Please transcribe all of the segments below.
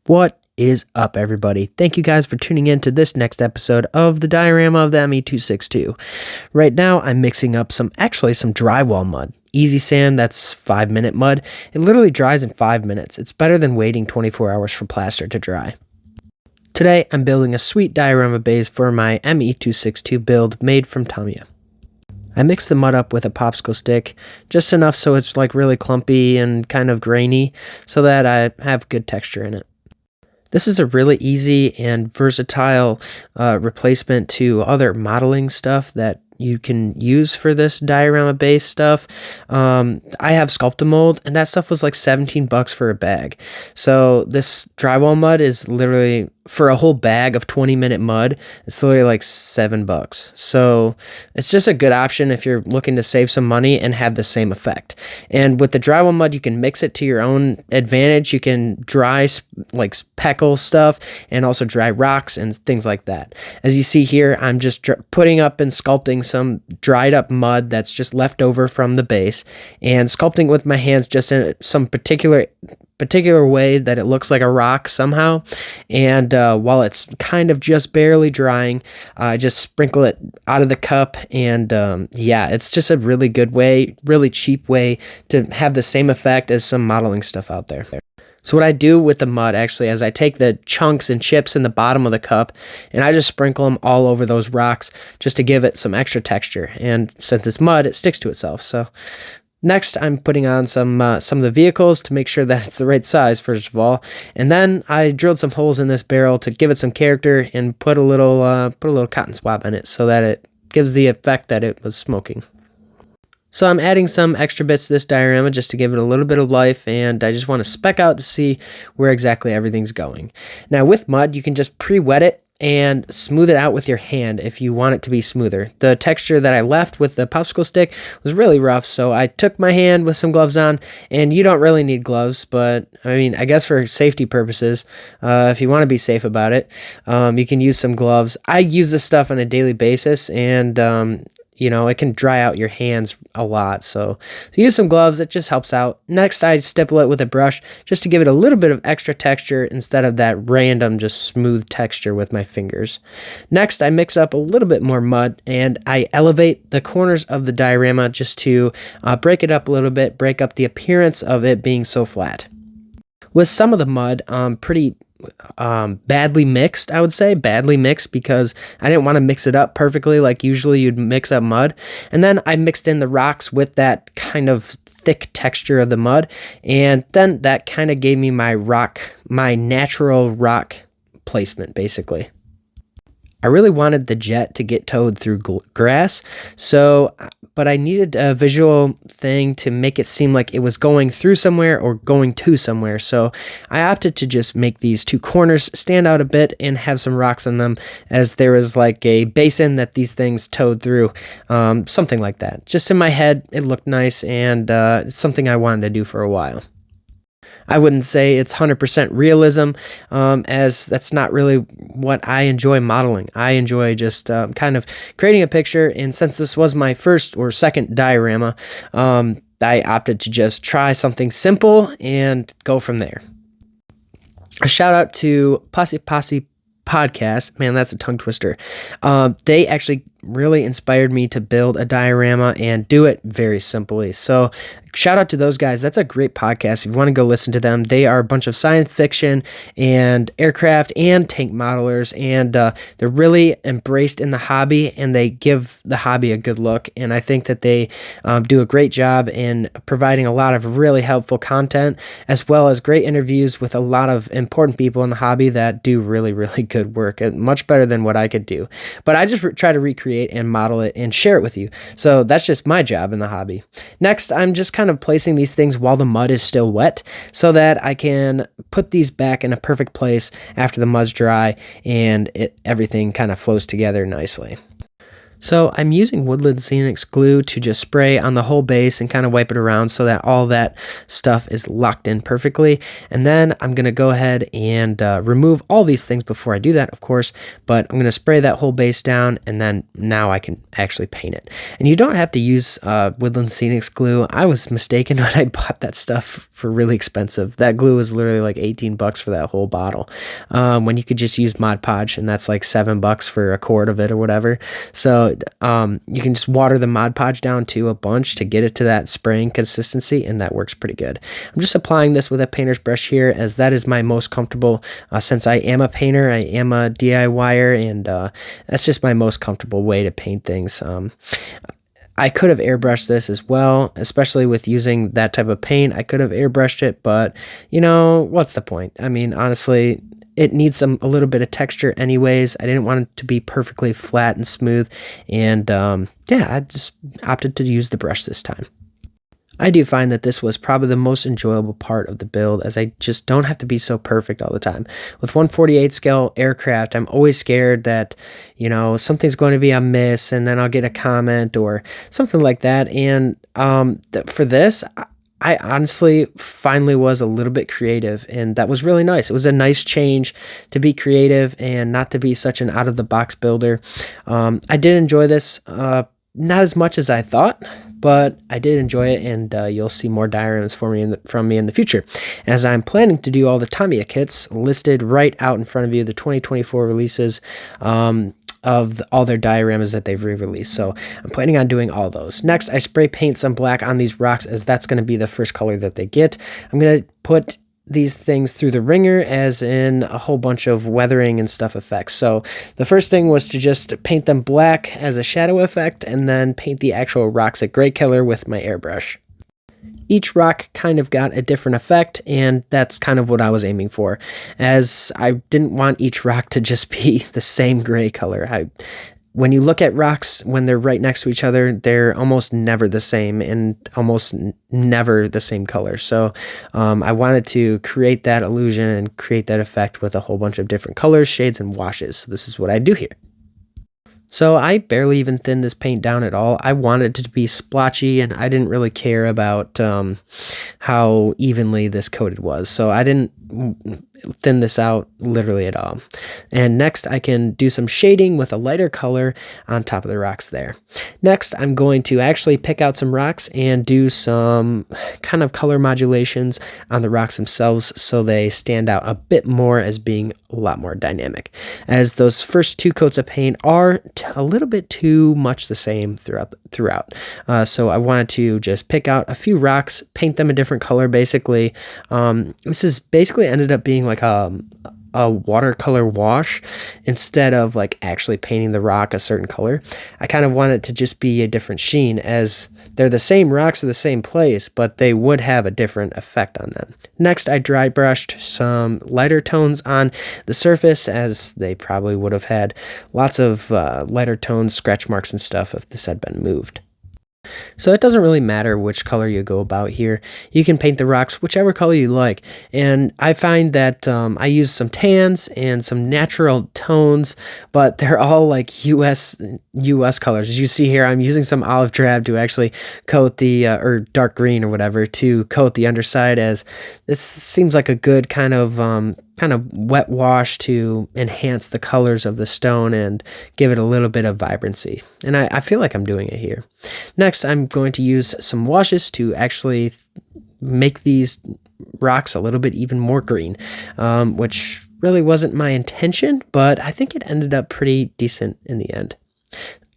What is up, everybody? Thank you guys for tuning in to this next episode of the diorama of the ME262. Right now, I'm mixing up some drywall mud. Easy sand, that's 5-minute mud. It literally dries in 5 minutes. It's better than waiting 24 hours for plaster to dry. Today, I'm building a sweet diorama base for my ME262 build made from Tamiya. I mixed the mud up with a popsicle stick, just enough so it's like really clumpy and kind of grainy, so that I have good texture in it. This is a really easy and versatile replacement to other modeling stuff that you can use for this diorama based stuff. I have Sculpt-A-Mold, and that stuff was like 17 bucks for a bag. So this drywall mud is literally, for a whole bag of 20-minute mud, it's literally like $7. So it's just a good option if you're looking to save some money and have the same effect. And with the drywall mud, you can mix it to your own advantage. You can dry like speckle stuff and also dry rocks and things like that. As you see here, I'm just putting up and sculpting some dried up mud that's just left over from the base and sculpting with my hands just in some particular way that it looks like a rock somehow. And while it's kind of just barely drying, I just sprinkle it out of the cup. And yeah, it's just a really good way, really cheap way to have the same effect as some modeling stuff out there. So what I do with the mud actually is I take the chunks and chips in the bottom of the cup and I just sprinkle them all over those rocks just to give it some extra texture. And since it's mud, it sticks to itself. So next, I'm putting on some of the vehicles to make sure that it's the right size, first of all. And then I drilled some holes in this barrel to give it some character and put a little cotton swab in it so that it gives the effect that it was smoking. So I'm adding some extra bits to this diorama just to give it a little bit of life, and I just want to spec out to see where exactly everything's going. Now with mud, you can just pre-wet it and smooth it out with your hand if you want it to be smoother. The texture that I left with the popsicle stick was really rough, so I took my hand with some gloves on, and you don't really need gloves, but I mean, I guess for safety purposes, if you want to be safe about it, you can use some gloves. I use this stuff on a daily basis, and you know, it can dry out your hands a lot, so use some gloves. It just helps out. Next, I stipple it with a brush just to give it a little bit of extra texture instead of that random just smooth texture with my fingers. Next, I mix up a little bit more mud and I elevate the corners of the diorama just to break it up a little bit, break up the appearance of it being so flat. With some of the mud, pretty badly mixed, I would say badly mixed, because I didn't want to mix it up perfectly like usually you'd mix up mud. And then I mixed in the rocks with that kind of thick texture of the mud, and then that kind of gave me my natural rock placement basically. I really wanted the jet to get towed through grass, but I needed a visual thing to make it seem like it was going through somewhere or going to somewhere. So I opted to just make these two corners stand out a bit and have some rocks on them, as there was like a basin that these things towed through, something like that. Just in my head, it looked nice, and it's something I wanted to do for a while. I wouldn't say it's 100% realism, as that's not really what I enjoy modeling. I enjoy just kind of creating a picture, and since this was my first or second diorama, I opted to just try something simple and go from there. A shout out to Posse Podcast. Man, that's a tongue twister. They actually really inspired me to build a diorama and do it very simply. So shout out to those guys. That's a great podcast. If you want to go listen to them, they are a bunch of science fiction and aircraft and tank modelers, and they're really embraced in the hobby, and they give the hobby a good look. And I think that they do a great job in providing a lot of really helpful content, as well as great interviews with a lot of important people in the hobby that do really, really good work, and much better than what I could do. But I just try to recreate and model it and share it with you. So that's just my job in the hobby. Next, I'm just kind of placing these things while the mud is still wet so that I can put these back in a perfect place after the mud's dry and everything kind of flows together nicely. So I'm using Woodland Scenics glue to just spray on the whole base and kind of wipe it around so that all that stuff is locked in perfectly. And then I'm going to go ahead and remove all these things before I do that, of course, but I'm going to spray that whole base down, and then now I can actually paint it. And you don't have to use Woodland Scenics glue. I was mistaken when I bought that stuff for really expensive. That glue was literally like 18 bucks for that whole bottle, when you could just use Mod Podge, and that's like $7 for a quart of it or whatever. So you can just water the Mod Podge down to a bunch to get it to that spraying consistency, and that works pretty good. I'm just applying this with a painter's brush here, as that is my most comfortable, since I am a painter, I am a DIYer, and that's just my most comfortable way to paint things. I could have airbrushed this as well, especially with using that type of paint. I could have airbrushed it, but you know, what's the point? I mean, honestly, it needs a little bit of texture anyways. I didn't want it to be perfectly flat and smooth, and yeah, I just opted to use the brush this time. I do find that this was probably the most enjoyable part of the build, as I just don't have to be so perfect all the time. With 1/48 scale aircraft, I'm always scared that, you know, something's going to be a miss, and then I'll get a comment or something like that. And for this, I honestly finally was a little bit creative, and that was really nice. It was a nice change to be creative and not to be such an out-of-the-box builder. I did enjoy this, not as much as I thought, but I did enjoy it, and you'll see more dioramas from me in the future, as I'm planning to do all the Tamiya kits listed right out in front of you, the 2024 releases, of all their dioramas that they've re-released. So I'm planning on doing all those. Next, I spray paint some black on these rocks, as that's going to be the first color that they get. I'm going to put these things through the ringer, as in a whole bunch of weathering and stuff effects. So the first thing was to just paint them black as a shadow effect, and then paint the actual rocks a gray color with my airbrush. Each rock kind of got a different effect, and that's kind of what I was aiming for, as I didn't want each rock to just be the same gray color. When you look at rocks when they're right next to each other, they're almost never the same, and almost never the same color. So I wanted to create that illusion and create that effect with a whole bunch of different colors, shades, and washes. So this is what I do here. So I barely even thinned this paint down at all. I wanted it to be splotchy, and I didn't really care about how evenly this coated was. So I didn't thin this out literally at all. And next, I can do some shading with a lighter color on top of the rocks there. Next, I'm going to actually pick out some rocks and do some kind of color modulations on the rocks themselves, so they stand out a bit more as being a lot more dynamic, as those first two coats of paint are a little bit too much the same throughout. So I wanted to just pick out a few rocks, paint them a different color basically. This is basically ended up being like a watercolor wash instead of like actually painting the rock a certain color. I kind of want it to just be a different sheen, as they're the same rocks in the same place, but they would have a different effect on them. Next, I dry brushed some lighter tones on the surface, as they probably would have had lots of lighter tones, scratch marks and stuff if this had been moved. So it doesn't really matter which color you go about here. You can paint the rocks whichever color you like. And I find that I use some tans and some natural tones, but they're all like US colors. As you see here, I'm using some olive drab to actually coat the, or dark green or whatever, to coat the underside, as this seems like a good kind of wet wash to enhance the colors of the stone and give it a little bit of vibrancy. And I feel like I'm doing it here. Next, I'm going to use some washes to actually make these rocks a little bit even more green, which really wasn't my intention, but I think it ended up pretty decent in the end.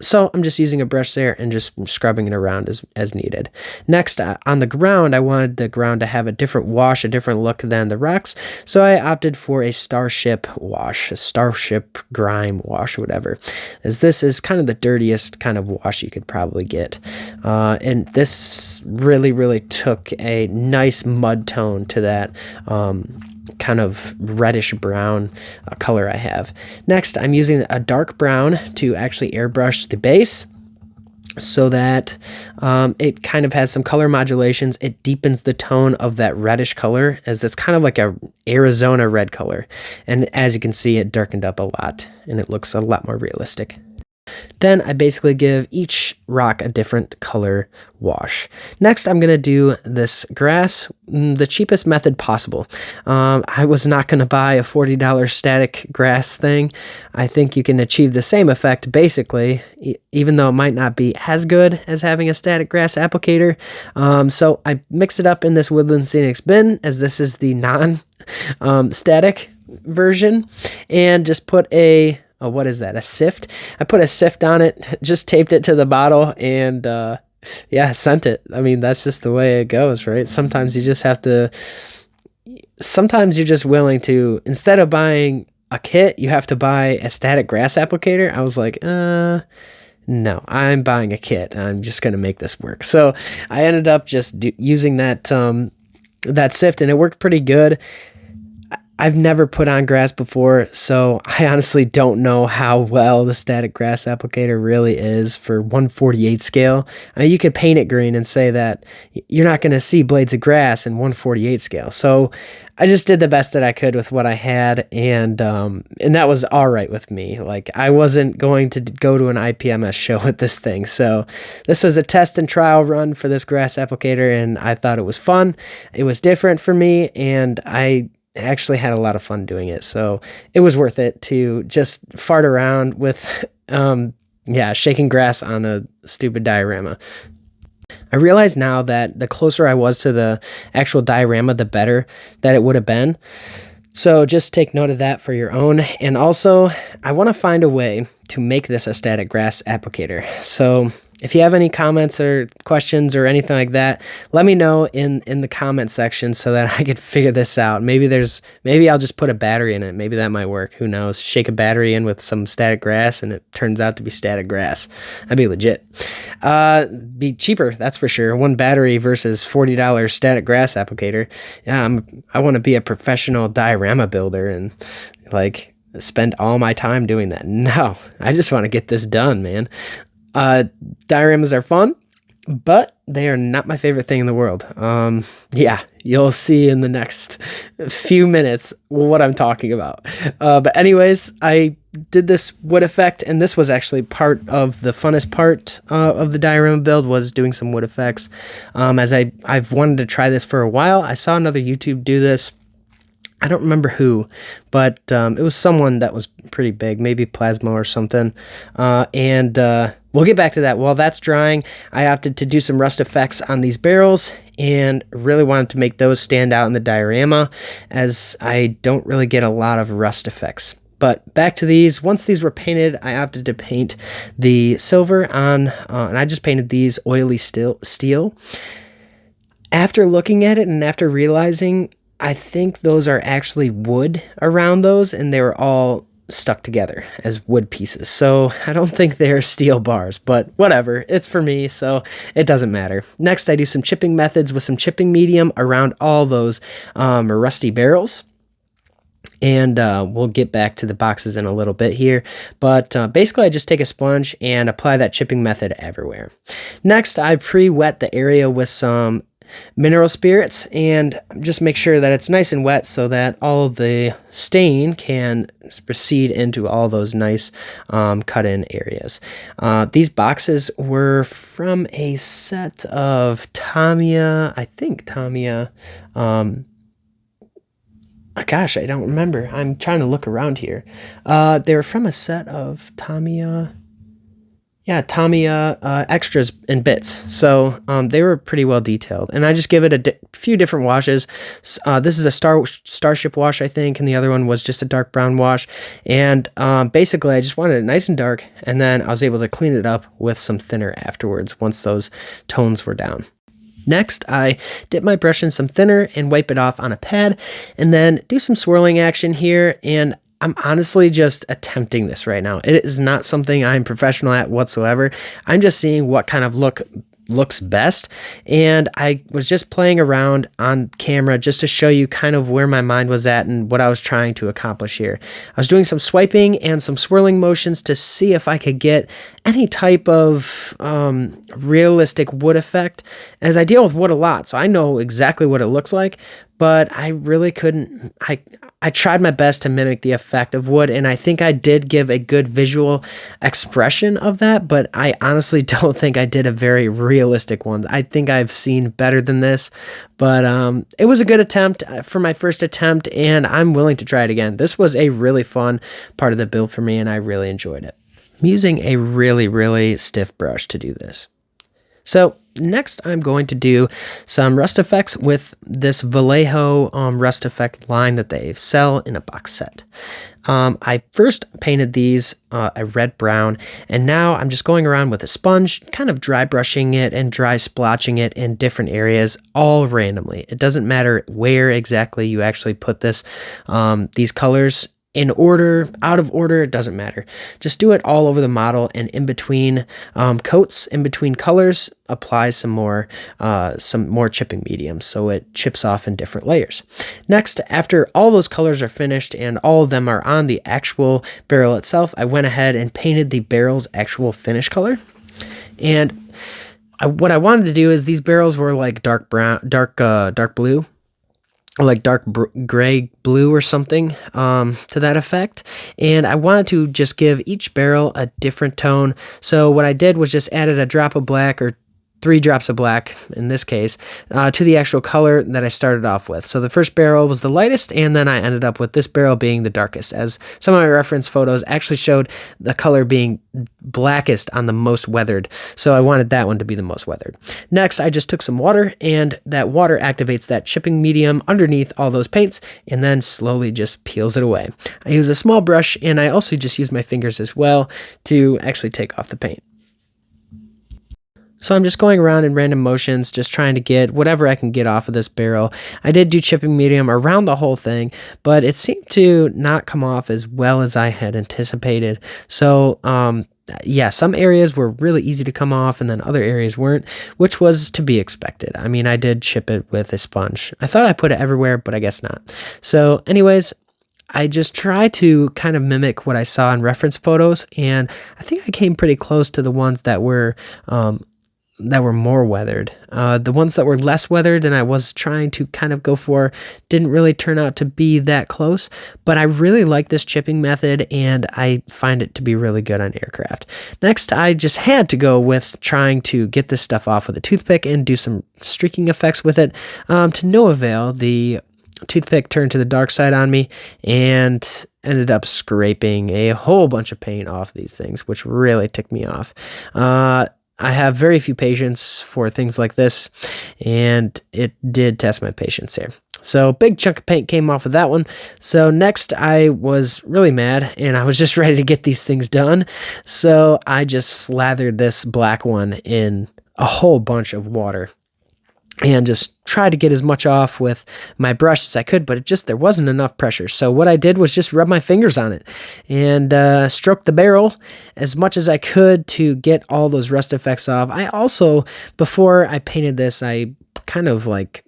So I'm just using a brush there and just scrubbing it around as needed. Next, on the ground, I wanted the ground to have a different wash, a different look than the rocks. So I opted for a starship wash, a starship grime wash, or whatever, as this is kind of the dirtiest kind of wash you could probably get. And this really took a nice mud tone to that kind of reddish brown color I have. Next, I'm using a dark brown to actually airbrush the base, so that it kind of has some color modulations. It deepens the tone of that reddish color, as it's kind of like a Arizona red color. And as you can see, it darkened up a lot, and it looks a lot more realistic. Then I basically give each rock a different color wash. Next, I'm going to do this grass the cheapest method possible. I was not going to buy a $40 static grass thing. I think you can achieve the same effect basically, even though it might not be as good as having a static grass applicator. So I mixed it up in this Woodland Scenics bin, as this is the non-static version, and just put a what is that? A sift? I put a sift on it, just taped it to the bottle, and yeah, sent it. I mean, that's just the way it goes, right? Sometimes you just have to, sometimes you're just willing to, instead of buying a kit, you have to buy a static grass applicator. I was like, no, I'm buying a kit. I'm just going to make this work. So I ended up just using that, that sift, and it worked pretty good. I've never put on grass before, so I honestly don't know how well the static grass applicator really is for 1/48 scale. I mean, you could paint it green and say that you're not going to see blades of grass in 1/48 scale. So I just did the best that I could with what I had, and that was all right with me. Like, I wasn't going to go to an IPMS show with this thing. So this was a test and trial run for this grass applicator, and I thought it was fun. It was different for me, and I actually had a lot of fun doing it. So it was worth it to just fart around with, shaking grass on a stupid diorama. I realize now that the closer I was to the actual diorama, the better that it would have been. So just take note of that for your own. And also, I want to find a way to make this a static grass applicator. So if you have any comments or questions or anything like that, let me know in the comment section so that I could figure this out. Maybe I'll just put a battery in it. Maybe that might work. Who knows? Shake a battery in with some static grass and it turns out to be static grass. That'd be legit. Be cheaper, that's for sure. One battery versus $40 static grass applicator. Yeah, I want to be a professional diorama builder and like spend all my time doing that. No, I just want to get this done, man. Dioramas are fun, but they are not my favorite thing in the world. Yeah, you'll see in the next few minutes what I'm talking about. But anyways, I did this wood effect, and this was actually part of the funnest part of the diorama build, was doing some wood effects. As I've wanted to try this for a while. I saw another YouTube do this. I don't remember who, but it was someone that was pretty big, maybe Plasma or something. And we'll get back to that. While that's drying, I opted to do some rust effects on these barrels and really wanted to make those stand out in the diorama, as I don't really get a lot of rust effects. But back to these. Once these were painted, I opted to paint the silver on, and I just painted these oily steel. After looking at it and after realizing, I think those are actually wood around those, and they were all stuck together as wood pieces. So I don't think they're steel bars, but whatever. It's for me, so it doesn't matter. Next, I do some chipping methods with some chipping medium around all those rusty barrels. And we'll get back to the boxes in a little bit here. But basically, I just take a sponge and apply that chipping method everywhere. Next, I pre-wet the area with some mineral spirits and just make sure that it's nice and wet so that all of the stain can proceed into all those nice cut-in areas. These boxes were from a set of Tamiya, I think Tamiya, gosh, I don't remember. I'm trying to look around here. They were from a set of Tamiya. Yeah, Tamiya extras and bits. So they were pretty well detailed. And I just give it a few different washes. This is a Starship wash, I think, and the other one was just a dark brown wash. And basically, I just wanted it nice and dark, and then I was able to clean it up with some thinner afterwards once those tones were down. Next, I dip my brush in some thinner and wipe it off on a pad, and then do some swirling action here, and I'm honestly just attempting this right now. It is not something I'm professional at whatsoever. I'm just seeing what kind of looks best, and I was just playing around on camera just to show you kind of where my mind was at and what I was trying to accomplish here. I was doing some swiping and some swirling motions to see if I could get any type of realistic wood effect, as I deal with wood a lot, so I know exactly what it looks like, but I really couldn't. I tried my best to mimic the effect of wood, and I think I did give a good visual expression of that, but I honestly don't think I did a very realistic one. I think I've seen better than this, but it was a good attempt for my first attempt, and I'm willing to try it again. This was a really fun part of the build for me, and I really enjoyed it. I'm using a really, really stiff brush to do this. So next I'm going to do some rust effects with this Vallejo rust effect line that they sell in a box set. I first painted these a red-brown, and now I'm just going around with a sponge, kind of dry brushing it and dry splotching it in different areas, all randomly. It doesn't matter where exactly you actually put this, these colors. In order, out of order, it doesn't matter. Just do it all over the model, and in between coats, in between colors, apply some more chipping medium so it chips off in different layers. Next, after all those colors are finished and all of them are on the actual barrel itself, I went ahead and painted the barrel's actual finish color. And what I wanted to do is these barrels were like dark blue, or like dark gray blue or something to that effect, and I wanted to just give each barrel a different tone. So what I did was just added a drop of black, or 3 drops of black in this case, to the actual color that I started off with. So the first barrel was the lightest, and then I ended up with this barrel being the darkest, as some of my reference photos actually showed the color being blackest on the most weathered. So I wanted that one to be the most weathered. Next, I just took some water, and that water activates that chipping medium underneath all those paints, and then slowly just peels it away. I use a small brush, and I also just use my fingers as well to actually take off the paint. So I'm just going around in random motions, just trying to get whatever I can get off of this barrel. I did do chipping medium around the whole thing, but it seemed to not come off as well as I had anticipated. So, yeah, some areas were really easy to come off, and then other areas weren't, which was to be expected. I mean, I did chip it with a sponge. I thought I put it everywhere, but I guess not. So anyways, I just try to kind of mimic what I saw in reference photos, and I think I came pretty close to the ones that were more weathered. The ones that were less weathered and I was trying to kind of go for didn't really turn out to be that close, but I really like this chipping method, and I find it to be really good on aircraft. Next, I just had to go with trying to get this stuff off with a toothpick and do some streaking effects with it. To no avail. The toothpick turned to the dark side on me and ended up scraping a whole bunch of paint off these things, which really ticked me off. I have very few patience for things like this, and it did test my patience here. So big chunk of paint came off of that one. So next I was really mad, and I was just ready to get these things done. So I just slathered this black one in a whole bunch of water and just tried to get as much off with my brush as I could, but there wasn't enough pressure. So what I did was just rub my fingers on it and stroke the barrel as much as I could to get all those rust effects off. I also, before I painted this, I kind of like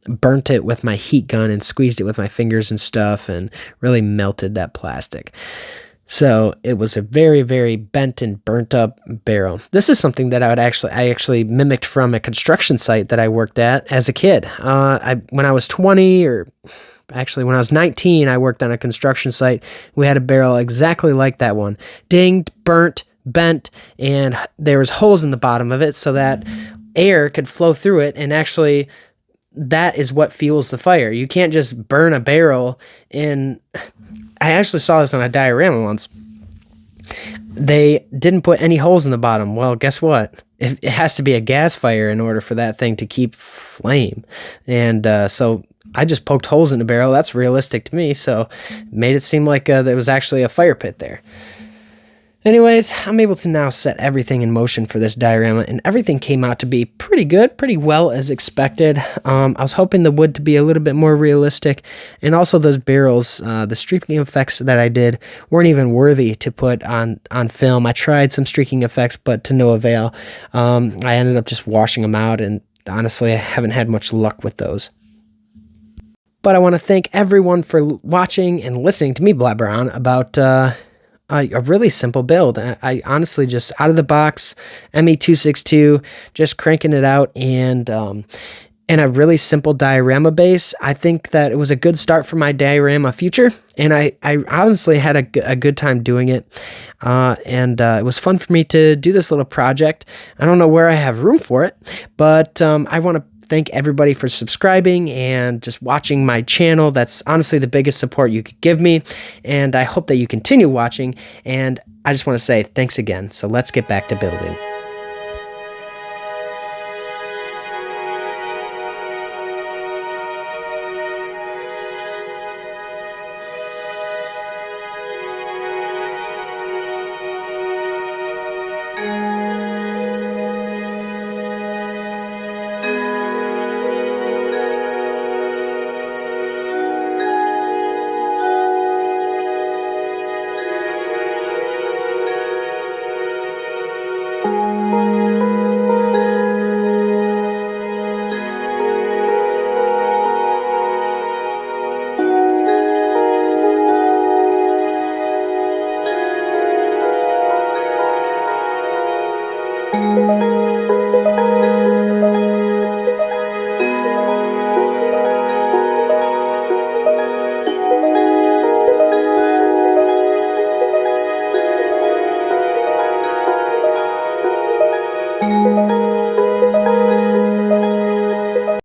burnt it with my heat gun and squeezed it with my fingers and stuff and really melted that plastic. So it was a very, very bent and burnt up barrel. This is something that I actually mimicked from a construction site that I worked at as a kid. When I was 20, or actually when I was 19, I worked on a construction site. We had a barrel exactly like that one. Dinged, burnt, bent, and there was holes in the bottom of it so that air could flow through it, and actually that is what fuels the fire. You can't just burn a barrel in... I actually saw this on a diorama once. They didn't put any holes in the bottom. Well, guess what? It has to be a gas fire in order for that thing to keep flame. And so I just poked holes in the barrel. That's realistic to me, so made it seem like there was actually a fire pit there. Anyways, I'm able to now set everything in motion for this diorama, and everything came out to be pretty good, pretty well as expected. I was hoping the wood to be a little bit more realistic, and also those barrels, the streaking effects that I did weren't even worthy to put on film. I tried some streaking effects, but to no avail. I ended up just washing them out, and honestly, I haven't had much luck with those. But I want to thank everyone for watching and listening to me blabber on about... a really simple build. I honestly just out of the box, ME262, just cranking it out, and and a really simple diorama base, I think that it was a good start for my diorama future. And I honestly had a good time doing it. And it was fun for me to do this little project. I don't know where I have room for it, but I want to thank everybody for subscribing and just watching my channel. That's honestly the biggest support you could give me. And I hope that you continue watching. And I just want to say thanks again. So let's get back to building.